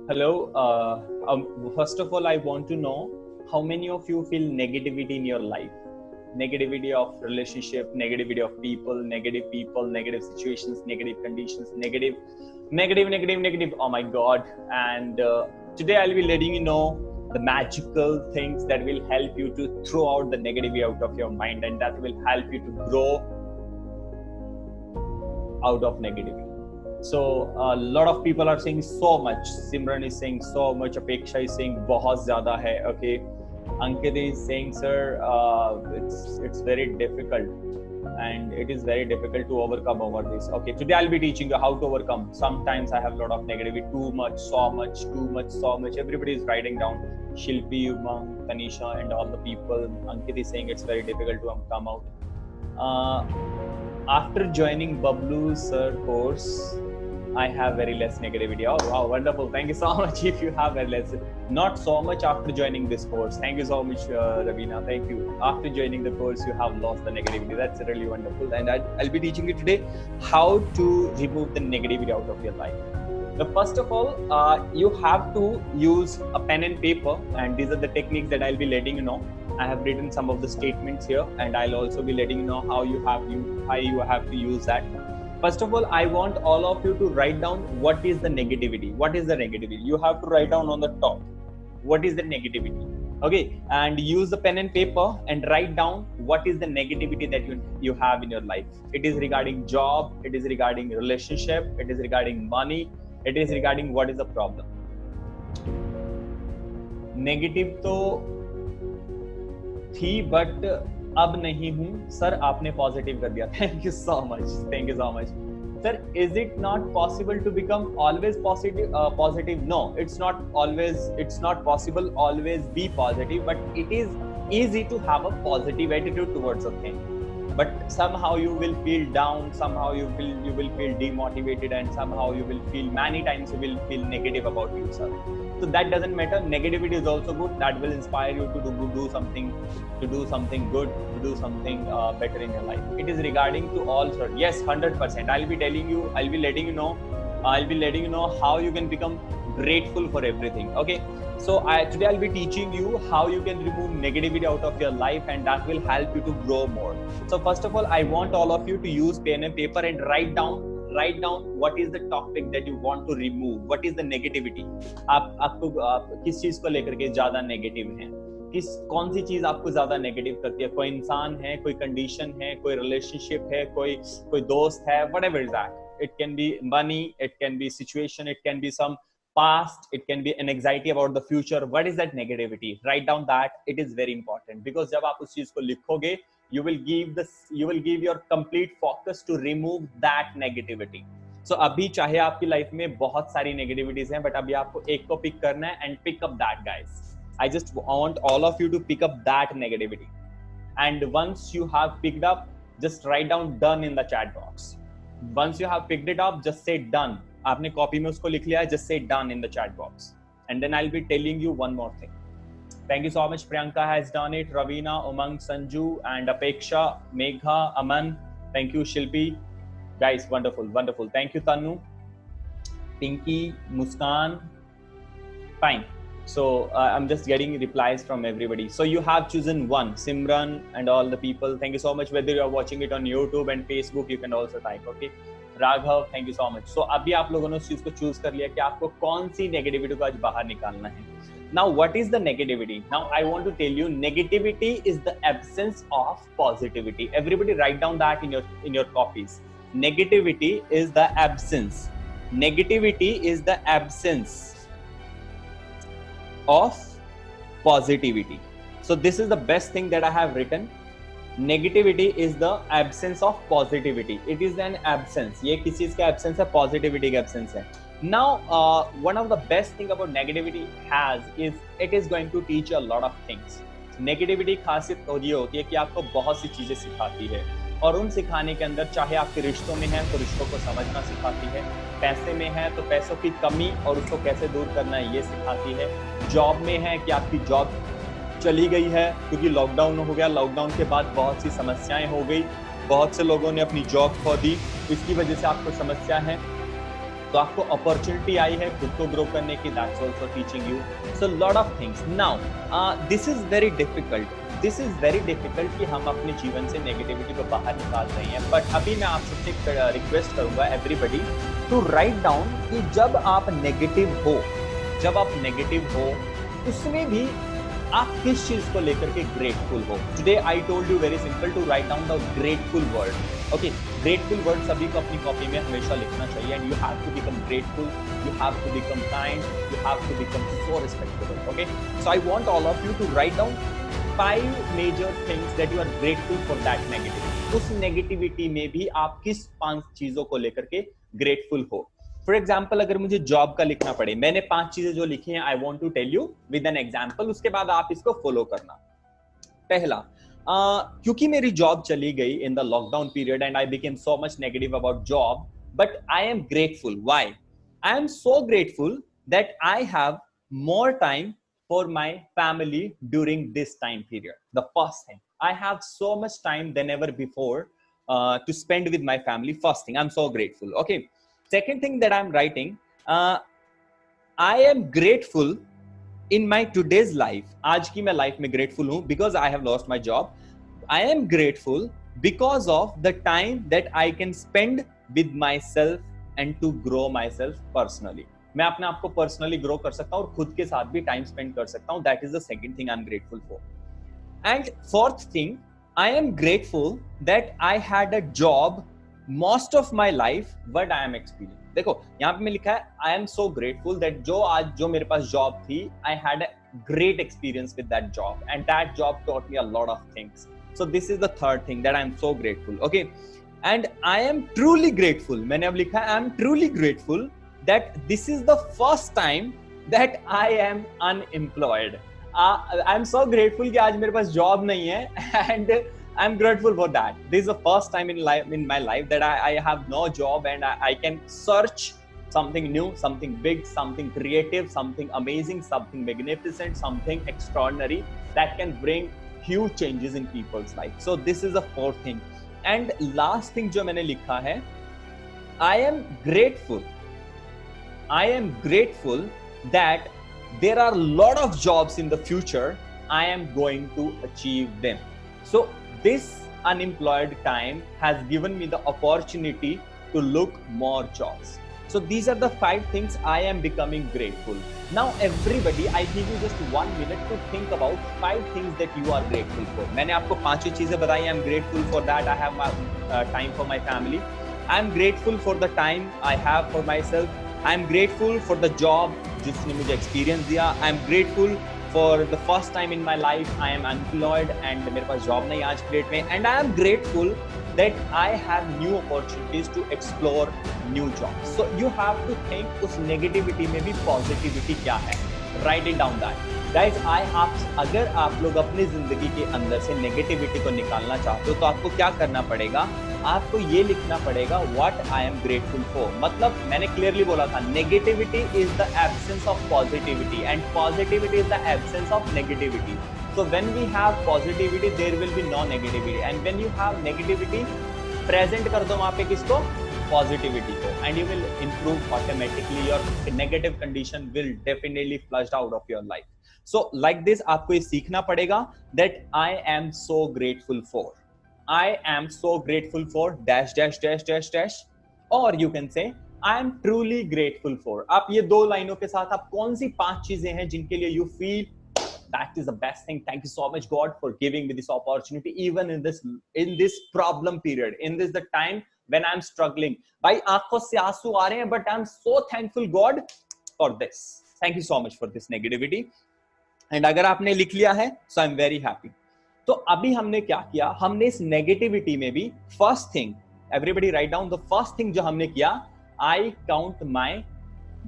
Hello. First of all, I want to know how many of you feel negativity in your life? Negativity of relationship, negativity of people, negative situations, negative conditions, negative. Oh my God. And today I'll be letting you know the magical things that will help you to throw out the negativity out of your mind, and that will help you to grow out of negativity. So a lot of people are saying so much. Simran is saying so much. Apeksha is saying बहुत ज़्यादा है. Okay. Ankit is saying, sir, it's very difficult, and it is very difficult to overcome over this. Okay, today I'll be teaching you how to overcome. Sometimes I have a lot of negativity, too much, so much. Everybody is writing down. Shilpi, Umang, Tanisha, and all the people. Ankit is saying it's very difficult to come out. After joining Bablu sir course, I have very less negativity. Oh wow, wonderful. Thank you so much. If you have very less, not so much after joining this course. Thank you so much, Ravina. Thank you. After joining the course, you have lost the negativity. That's really wonderful. And I'll be teaching you today how to remove the negativity out of your life. Now, first of all, you have to use a pen and paper, and these are the techniques that I'll be letting you know. I have written some of the statements here, and I'll also be letting you know how you have to use that. First of all, I want all of you to write down what is the negativity. What is the negativity? You have to write down on the top what is the negativity. Okay, and use the pen and paper and write down what is the negativity that you have in your life. It is regarding job, it is regarding relationship, it is regarding money, it is regarding what is the problem. Negative तो थी but अब नहीं हूं sir, आपने positive कर दिया. Thank you so much sir. Is it not possible to become always positive? No, it's not possible always be positive, but it is easy to have a positive attitude towards a thing, but somehow you will feel down, somehow you will feel demotivated, and somehow you will feel many times you will feel negative about yourself. So that doesn't matter. Negativity is also good. That will inspire you to do something good, to do something better in your life. It is regarding to all sort. Yes, 100%. I'll be letting you know how you can become grateful for everything. Okay. So today I'll be teaching you how you can remove negativity out of your life, and that will help you to grow more. So first of all, I want all of you to use pen and paper and write down what is the topic that you want to remove. What is the negativity? आपको किस चीज को लेकर के ज्यादा negative हैं? कौन सी चीज आपको ज्यादा नेगेटिव करती है? कोई इंसान है, कोई कंडीशन है, कोई रिलेशनशिप है, कोई दोस्त है, whatever is that. It can be money, it can be situation, it can be some past, it can be an anxiety about the future. What is that negativity? Write down that. It is very important, because जब आप उस चीज को लिखोगे, you will give your complete focus to remove that negativity. So अभी चाहे आपकी life में बहुत सारी negativities हैं, but अभी आपको एक को पिक करना है, and pick up that, guys. I just want all of you to pick up that negativity, and once you have picked up, just write down done in the chat box. Once you have picked it up, just say done. आपने copy में उसको लिख लिया है, just say done in the chat box, and then I'll be telling you one more thing. Thank you so much. Priyanka has done it. Ravina, Umang, Sanju, and Apeksha, Megha, Aman. Thank you, Shilpi. Guys, wonderful. Thank you, Tanu, Pinky, Muskan. Fine. So I'm just getting replies from everybody. So you have chosen one. Simran and all the people. Thank you so much. Whether you are watching it on YouTube and Facebook, you can also type. Okay. Raghav, thank you so much. So अभी आप लोगों ने उस चीज को choose कर लिया कि आपको कौन सी नेगेटिविटी को आज बाहर निकालना है. Now what is the negativity? Now I want to tell you, negativity is the absence of positivity. Everybody write down that in your copies. Negativity is the absence of positivity. So this is the best thing that I have written. Negativity is the absence of positivity. It is an absence. ये किस चीज का absence है? Positivity का absence है. Now, one of the best thing about negativity is it is going to teach you a lot of things. Negativity खासियत ये होती है कि आपको बहुत सी चीजें सिखाती है, और उन सिखाने के अंदर चाहे आपके रिश्तों में है तो रिश्तों को समझना सिखाती है, पैसे में है तो पैसों की कमी और उसको कैसे दूर करना है ये सिखाती है, जॉब में है कि आपकी जॉब चली गई है क्योंकि लॉकडाउन हो गया, लॉकडाउन के बाद बहुत सी समस्याएं हो गई, बहुत से लोगों ने अपनी जॉब खो दी, इसकी वजह से आपको समस्या है, तो आपको अपॉर्चुनिटी आई है खुद को ग्रो करने की, that's also teaching you so lot of things. Now this is very difficult कि हम अपने जीवन से नेगेटिविटी को बाहर निकाल रहे हैं. बट अभी मैं आप सबसे रिक्वेस्ट करूंगा एवरीबॉडी टू राइट डाउन कि जब आप नेगेटिव हो उसमें भी आप किस चीज को लेकर के ग्रेटफुल हो. Today I told you very simple to write down the grateful word. Okay, grateful word सभी को अपनी कॉपी में हमेशा लिखना चाहिए. And you have to become grateful, you have to become kind, you have to become so respectable. Okay, so I want all of you to write down 5 major things that you are grateful for that negativity. उस negativity में भी आप किस 5 चीजों को लेकर के grateful हो. फॉर एग्जाम्पल, अगर मुझे जॉब का लिखना पड़े, मैंने 5 चीजें जो लिखी हैं, I want to tell you with an example, उसके बाद आप इसको फॉलो करना. पहला, क्योंकि मेरी जॉब चली गई in the lockdown period and I became so much negative about job, but I am grateful. Why? I am so grateful that I have more time for my family during this time period. The first thing, I have so much time than ever before to spend with my family. First thing, I'm so grateful. Okay, second thing that I'm writing, I am grateful in my today's life. आज की मैं life में grateful हूँ because I have lost my job. I am grateful because of the time that I can spend with myself and to grow myself personally. मैं अपने आप को personally grow कर सकता हूँ और खुद के साथ भी टाइम स्पेंड कर सकता हूँ. That is the second thing I am grateful for. And fourth thing, I am grateful that I had a job most of my life but I am experience. देखो यहाँ पे मैं लिखा है I am so grateful that जो मेरे पास job थी, I had a great experience with that job and that job taught me a lot of things. So this is the third thing that I am so grateful. Okay, and I am truly grateful. मैंने अब लिखा है I am truly grateful that this is the first time that I am unemployed. I'm so grateful कि आज मेरे पास job नहीं है and I'm grateful for that. This is the first time in my life that I have no job and I can search something new, something big, something creative, something amazing, something magnificent, something extraordinary that can bring huge changes in people's life. So this is the fourth thing. And last thing जो मैंने लिखा है, I am grateful that there are a lot of jobs in the future. I am going to achieve them. So this unemployed time has given me the opportunity to look more jobs. So these are the 5 things I am becoming grateful. Now everybody, I give you just 1 minute to think about 5 things that you are grateful for. मैंने आपको 5 चीजें बताई. I am grateful for that I have my time for my family. I am grateful for the time I have for myself. I am grateful for the job जिसने मुझे experience दिया. I am grateful for the first time in my life I am unemployed and मेरे पास job नहीं आज की date में. And I am grateful that I have new opportunities to explore new jobs. So you have to think उस negativity में भी positivity क्या है. Write it down that. Guys, अगर आप लोग अपनी जिंदगी के अंदर से नेगेटिविटी को निकालना चाहते हो तो आपको क्या करना पड़ेगा? आपको ये लिखना पड़ेगा what I am grateful for. मतलब मैंने क्लियरली बोला था, negativity is the absence of positivity and positivity is the absence of negativity. So when we have positivity there will be no negativity and when you have negativity present कर दो वहां पे किसको? Positivity को, and you will improve automatically. Your negative condition will definitely flushed out of your life. So like this आपको ये सीखना पड़ेगा that I am so grateful for. I am so grateful for dash dash dash dash dash, or you can say I am truly grateful for. आप ये 2 लाइनों के साथ आप कौन सी 5 चीजें हैं जिनके लिए you feel that is the best thing. Thank you so much God for giving me this opportunity even in this problem period, in this the time when I'm struggling. भाई आंखों से आंसू आ रहे हैं but I'm so thankful God for this. Thank you so much for this negativity. And अगर आपने लिख लिया है so I'm very happy. तो अभी हमने क्या किया? हमने इस नेगेटिविटी में भी first thing, everybody write down the first thing जो हमने किया, I count my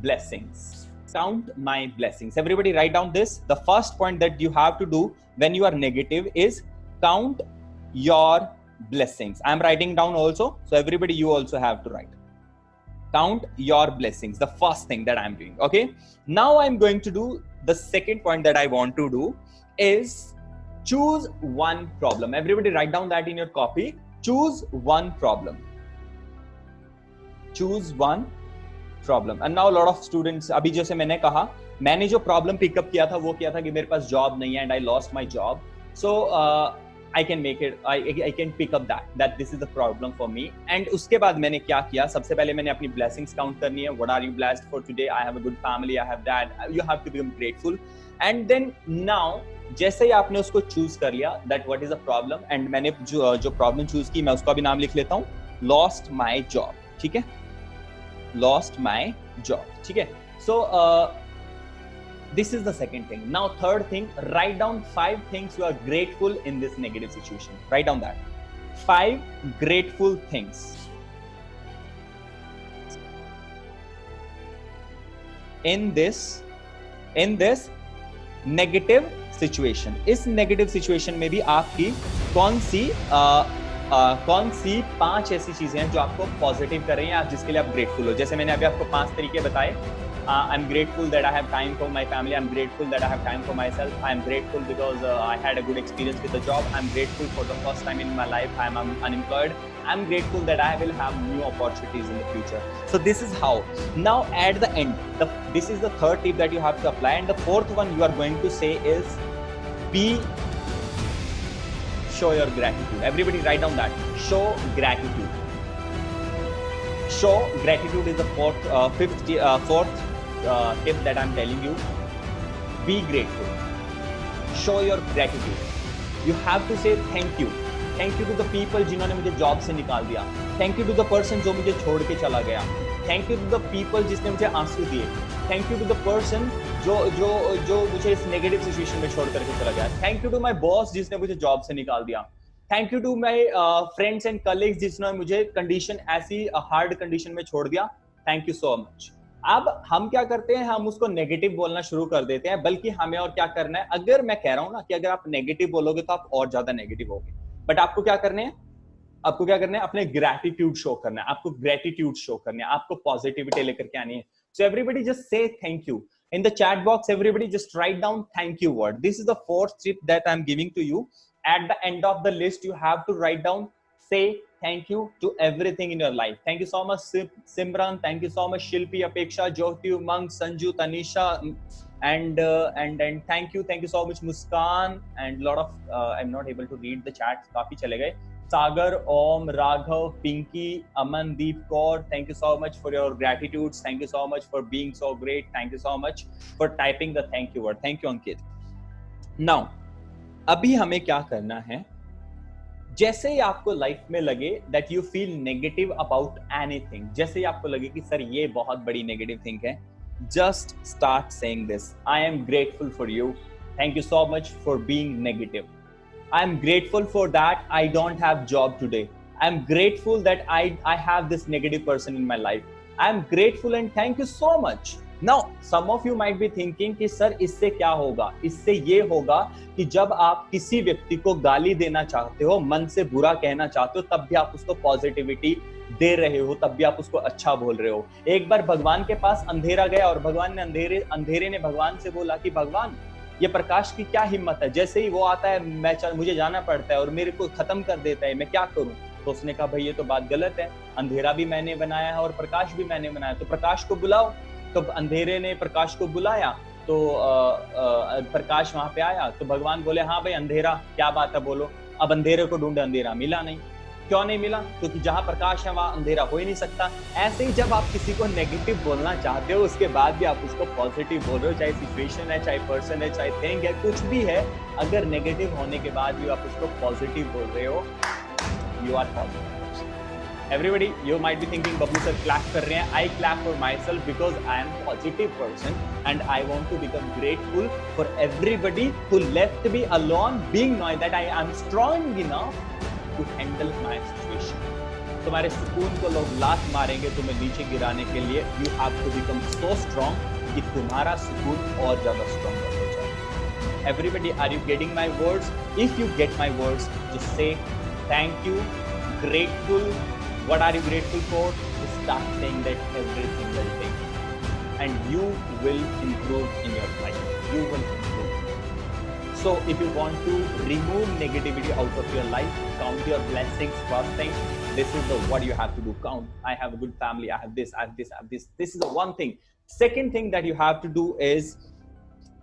blessings. Count my blessings. Everybody write down this. The first point that you have to do when you are negative is count your blessings. I am writing down also. So everybody, you also have to write. Count your blessings. The first thing that I am doing. Okay. Now I am going to do the second point that I want to do is choose one problem. Everybody write down that in your copy. Choose one problem. Choose one problem. And now lot of students, अभी जैसे मैंने कहा, मैंने जो problem pickup किया था वो किया था कि मेरे पास जॉब नहीं है and I lost my job. So I can make it, I can pick up that this is the problem for me. And उसके बाद मैंने क्या किया, सबसे पहले मैंने अपनी blessings count करनी है. What are you blessed for today? I have a good family, I have that. You have to become grateful. And then now, जैसे ही आपने उसको choose कर लिया that what is the problem, and मैंने जो problem choose की, मैं उसका भी नाम लिख लेता हूँ, lost my job. ठीक है, lost my job. ठीक है. So this is the second thing. Now third thing, write down 5 things you are grateful in this negative situation. Write down that 5 grateful things in this negative situation. इस negative situation में भी आपकी कौन सी 5 ऐसी चीजें हैं जो आपको पॉजिटिव कर रही हैं, आप जिसके लिए आप ग्रेटफुल हो. जैसे मैंने अभी आपको 5 तरीके बताए. I'm grateful that I have time for my family. I'm grateful that I have time for myself. I'm grateful because I had a good experience with the job. I'm grateful for the first time in my life I'm unemployed. I'm grateful that I will have new opportunities in the future. So this is how. Now at the end, this is the third tip that you have to apply, and the fourth one you are going to say is show your gratitude. Everybody write down that. Show gratitude. Show gratitude is the fourth tip that I'm telling you. Be grateful. Show your gratitude. You have to say thank you. Thank you to the people जिन्होंने मुझे job से निकाल दिया. Thank you to the person जो मुझे छोड़ के चला गया. Thank you to the people जिसने मुझे आंसू दिए. Thank you to the person जो मुझे इस नेगेटिव सिचुएशन में छोड़ करके चला गया. Thank you to my boss जिसने मुझे जॉब से निकाल दिया. Thank you to my friends and colleagues जिन्होंने मुझे कंडीशन ऐसी हार्ड कंडीशन में छोड़ दिया. Thank you so much. अब हम क्या करते हैं, हम उसको नेगेटिव बोलना शुरू कर देते हैं, बल्कि हमें और क्या करना है, अगर मैं कह रहा हूं ना कि अगर आप नेगेटिव बोलोगे तो आप और ज्यादा नेगेटिव होगे, बट आपको क्या करना है, अपने ग्रेटिट्यूड शो करना है, आपको ग्रेटिट्यूड शो करना है, आपको पॉजिटिविटी लेकर के आनी है. So everybody just say thank you in the chat box. Everybody just write down thank you word. This is the fourth tip that I'm giving to you. At the end of the list you have to write down, say thank you to everything in your life. Thank you so much Simran, thank you so much Shilpi, Apeksha, Jyoti, Umang, Sanju, Tanisha, and thank you so much Muskan, and lot of I'm not able to read the chat, काफी चले गए. Sagar, Om, Raghav, Pinky, Amandeep Kaur, thank you so much for your gratitudes. Thank you so much for being so great. Thank you so much for typing the thank you word. Thank you Ankit. Now अभी हमें क्या करना है, जैसे ही आपको life में लगे that you feel negative about anything, जैसे ही आपको लगे कि सर ये बहुत बड़ी नेगेटिव थिंग है, just start saying this. I am grateful for you. Thank you so much for being negative. I am grateful for that I don't have job today. I am grateful that I have this negative person in my life. I am grateful and thank you so much. Now some of you might be thinking कि sir इससे क्या होगा, इससे ये होगा कि जब आप किसी व्यक्ति को गाली देना चाहते हो, मन से बुरा कहना चाहते हो, तब भी आप उसको पॉजिटिविटी दे रहे हो, तब भी आप उसको अच्छा बोल रहे हो. एक बार भगवान के पास अंधेरा गया और भगवान ने अंधेरे ने भगवान से बोला कि भगवान ये प्रकाश की क्या हिम्मत है, जैसे ही वो आता है मुझे जाना पड़ता है और मेरे को खत्म कर देता है, मैं क्या करूं. तो उसने कहा भाई ये तो बात गलत है, अंधेरा भी मैंने बनाया है और प्रकाश भी मैंने बनाया, तो प्रकाश को बुलाओ. तो अंधेरे ने प्रकाश को बुलाया, तो प्रकाश वहां पे आया. तो भगवान बोले हाँ भाई अंधेरा क्या बात है बोलो. अब अंधेरे को ढूंढे, अंधेरा मिला नहीं. क्यों नहीं मिला, क्योंकि जहां प्रकाश है वहां अंधेरा हो ही नहीं सकता. ऐसे ही जब आप किसी को नेगेटिव बोलना चाहते हो, उसके बाद भी आप उसको पॉजिटिव बोल रहे हो, चाहे सिचुएशन है, चाहे पर्सन है, चाहे थिंग है, कुछ भी है, अगर नेगेटिव होने के बाद भी आप उसको पॉजिटिव बोल रहे हो, you are positive. Everybody, you might be thinking Bablu sir clap कर रहे हैं. I clap for myself because I am positive person and I want to become grateful for everybody who left me alone, being knowing that I am strong enough to handle my situation. तुम्हारे सुकून को लोग लात मारेंगे तुम्हें नीचे गिराने के लिए. You have to become so strong कि तुम्हारा सुकून और ज्यादा stronger हो जाए. Everybody, are you getting my words? If you get my words, just say thank you, grateful. What are you grateful for? Just start saying that every single day, and you will improve in your life. You will improve. So if you want to remove negativity out of your life, count your blessings first thing. This is the what you have to do. Count. I have a good family. I have this. I have this. I have this. This is the one thing. Second thing that you have to do is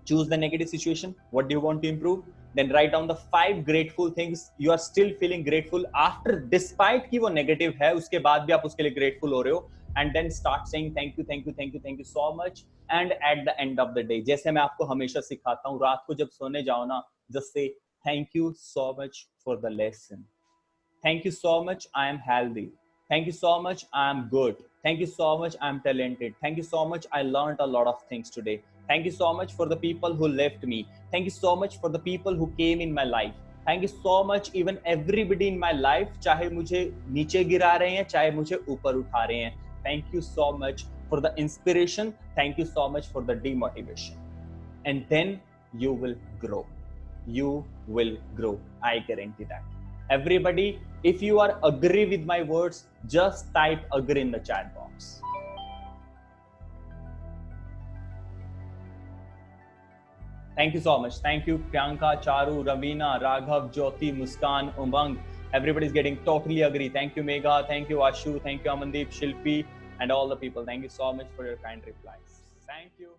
choose the negative situation. What do you want to improve? Then write down the 5 grateful things you are still feeling grateful after, despite कि वो negative है, उसके बाद भी आप उसके लिए grateful हो रहे हो. And then start saying thank you, thank you, thank you, thank you so much. And at the end of the day, जैसे मैं आपको हमेशा सिखाता हूँ, रात को जब सोने जाओ ना, just say thank you so much for the lesson. Thank you so much, I am healthy. Thank you so much, I am good. Thank you so much, I am talented. Thank you so much, I learned a lot of things today. Thank you so much for the people who left me. Thank you so much for the people who came in my life. Thank you so much, even everybody in my life, चाहे मुझे नीचे गिरा रहे हैं, चाहे मुझे ऊपर उठा रहे हैं. Thank you so much for the inspiration. Thank you so much for the demotivation. And then you will grow. You will grow. I guarantee that. Everybody, if you are agree with my words, just type agree in the chat box. Thank you so much. Thank you, Priyanka, Charu, Ravina, Raghav, Jyoti, Muskan, Umang. Everybody's getting totally agree. Thank you, Megha. Thank you, Ashu. Thank you, Amandeep, Shilpi, and all the people. Thank you so much for your kind replies. Thank you.